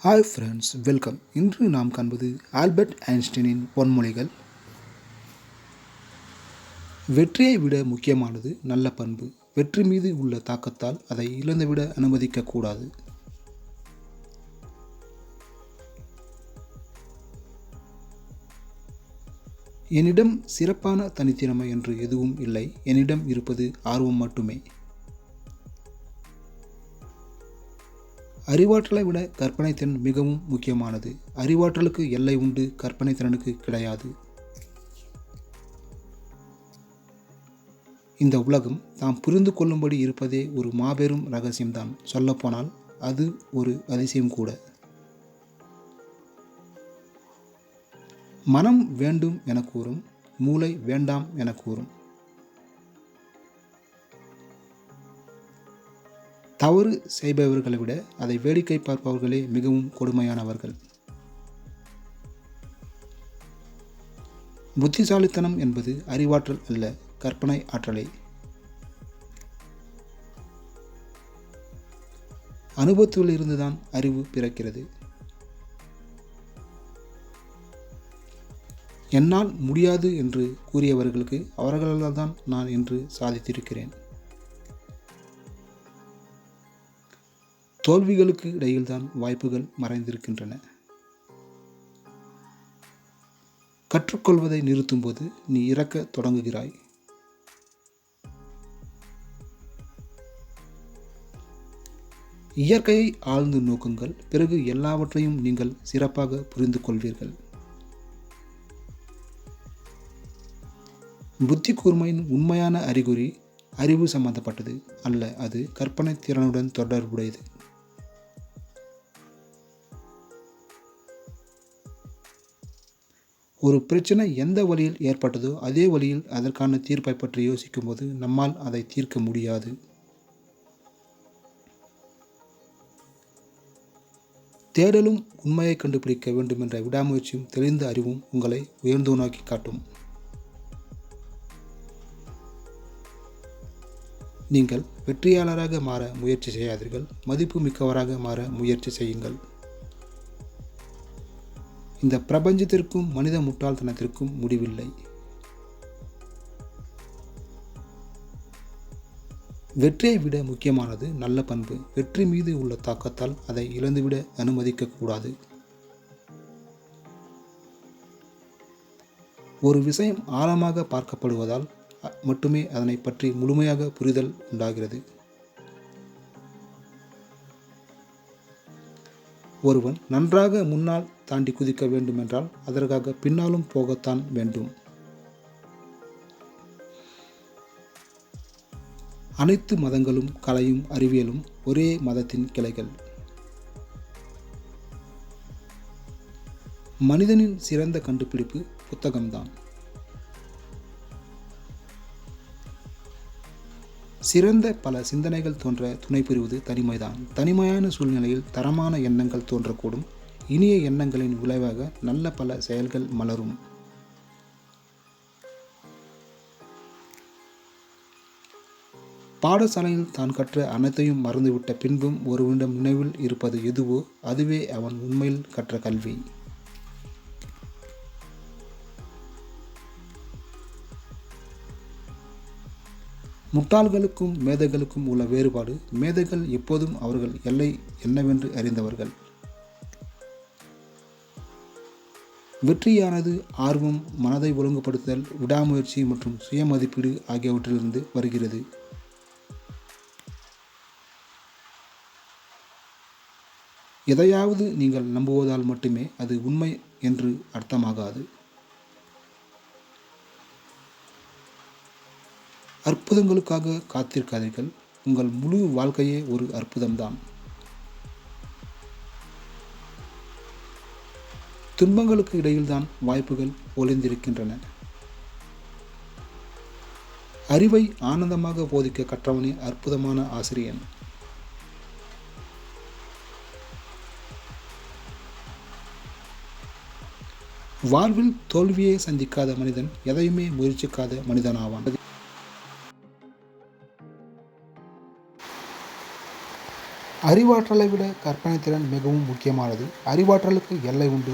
Hi friends, welcome. இன்று நாம் காண்பது ஆல்பர்ட் ஐன்ஸ்டீனின் பொன்மொழிகள். வெற்றியை விட முக்கியமானது நல்ல பண்பு. வெற்றி மீது உள்ள தாக்கத்தால் அதை இழந்துவிட அனுமதிக்கக்கூடாது. என்னிடம் சிறப்பான தனித்திறமை என்று எதுவும் இல்லை. என்னிடம் இருப்பது ஆர்வம் மட்டுமே. அறிவாற்றலை விட கற்பனை திறன் மிகவும் முக்கியமானது. அறிவாற்றலுக்கு எல்லை உண்டு, கற்பனை திறனுக்கு கிடையாது. இந்த உலகம் தாம் புரிந்து கொள்ளும்படி இருப்பதே ஒரு மாபெரும் ரகசியம்தான். சொல்லப்போனால் அது ஒரு அதிசயம் கூட. மனம் வேண்டும் என கூறும், மூளை வேண்டாம் என கூறும். தவறு செய்பவர்களை விட அதை வேடிக்கை பார்ப்பவர்களே மிகவும் கொடுமையானவர்கள். புத்திசாலித்தனம் என்பது அறிவாற்றல் அல்ல, கற்பனை ஆற்றலே. அனுபவத்தில் இருந்துதான் அறிவு பிறக்கிறது. என்னால் முடியாது என்று கூறியவர்களுக்கு அவர்களால் தான் நான் இன்று சாதித்திருக்கிறேன். தோல்விகளுக்கு இடையில்தான் வாய்ப்புகள் மறைந்திருக்கின்றன. கற்றுக்கொள்வதை நிறுத்தும்போது நீ இறக்க தொடங்குகிறாய். இயற்கையை ஆழ்ந்து நோக்குங்கள், பிறகு எல்லாவற்றையும் நீங்கள் சிறப்பாக புரிந்து கொள்வீர்கள். புத்தி கூர்மையின் உண்மையான அறிகுறி அறிவு சம்பந்தப்பட்டது அல்ல, அது கற்பனை திறனுடன் தொடர்புடையது. ஒரு பிரச்சனை எந்த வழியில் ஏற்பட்டதோ அதே வழியில் அதற்கான தீர்ப்பை பற்றி யோசிக்கும்போது நம்மால் அதை தீர்க்க முடியாது. தேடலும் உண்மையை கண்டுபிடிக்க வேண்டும் என்ற விடாமுயற்சியும் தெளிந்த அறிவும் உங்களை உயர்ந்தோனாக்கி காட்டும். நீங்கள் வெற்றியாளராக மாற முயற்சி செய்யாதீர்கள், மதிப்பு மிக்கவராக மாற முயற்சி செய்யுங்கள். இந்த பிரபஞ்சத்திற்கும் மனித முட்டாள்தனத்திற்கும் முடிவில்லை. வெற்றியை விட முக்கியமானது நல்ல பண்பு. வெற்றி மீது உள்ள தாக்கத்தால் அதை இழந்துவிட அனுமதிக்கக்கூடாது. ஒரு விஷயம் ஆழமாக பார்க்கப்படுவதால் மட்டுமே அதனை பற்றி முழுமையாக புரிதல் உண்டாகிறது. ஒருவன் நன்றாக முன்னால் தாண்டி குதிக்க வேண்டுமென்றால் அதற்காக பின்னாலும் போகத்தான் வேண்டும். அனைத்து மதங்களும் கலையும் அறிவியலும் ஒரே மதத்தின் கிளைகள். மனிதனின் சிறந்த கண்டுபிடிப்பு புத்தகம்தான். சிறந்த பல சிந்தனைகள் தோன்ற துணை புரிவது தனிமைதான். தனிமையான சூழ்நிலையில் தரமான எண்ணங்கள் தோன்றக்கூடும். இனிய எண்ணங்களின் விளைவாக நல்ல பல செயல்கள் மலரும். பாடசாலையில் தான் கற்ற அனைத்தையும் மறந்துவிட்ட பின்பும் ஒருவனிடம் நினைவில் இருப்பது எதுவோ அதுவே அவன் உண்மையில் கற்ற கல்வி. முட்டாள்களுக்கும் மேதைகளுக்கும் உள்ள வேறுபாடு, மேதைகள் எப்போதும் அவர்கள் எல்லை என்னவென்று அறிந்தவர்கள். வெற்றியானது ஆர்வம், மனதை ஒழுங்குபடுத்தல், விடாமுயற்சி மற்றும் சுய மதிப்பீடு ஆகியவற்றிலிருந்து வருகிறது. எதையாவது நீங்கள் நம்புவதால் மட்டுமே அது உண்மை என்று அர்த்தமாகாது. அற்புதங்களுக்காக காத்திருக்காதீர்கள். உங்கள் முழு வாழ்க்கையே ஒரு அற்புதம்தான். துன்பங்களுக்கு இடையில்தான் வாய்ப்புகள் ஒளிந்திருக்கின்றன. அறிவை ஆனந்தமாக போதிக்க கற்றவனே அற்புதமான ஆசிரியன். வாழ்வில் தோல்வியை சந்திக்காத மனிதன் எதையுமே முயற்சிக்காத மனிதனாவான். அறிவாற்றலை விட கற்பனை திறன் மிகவும் முக்கியமானது. அறிவாற்றலுக்கு எல்லை உண்டு.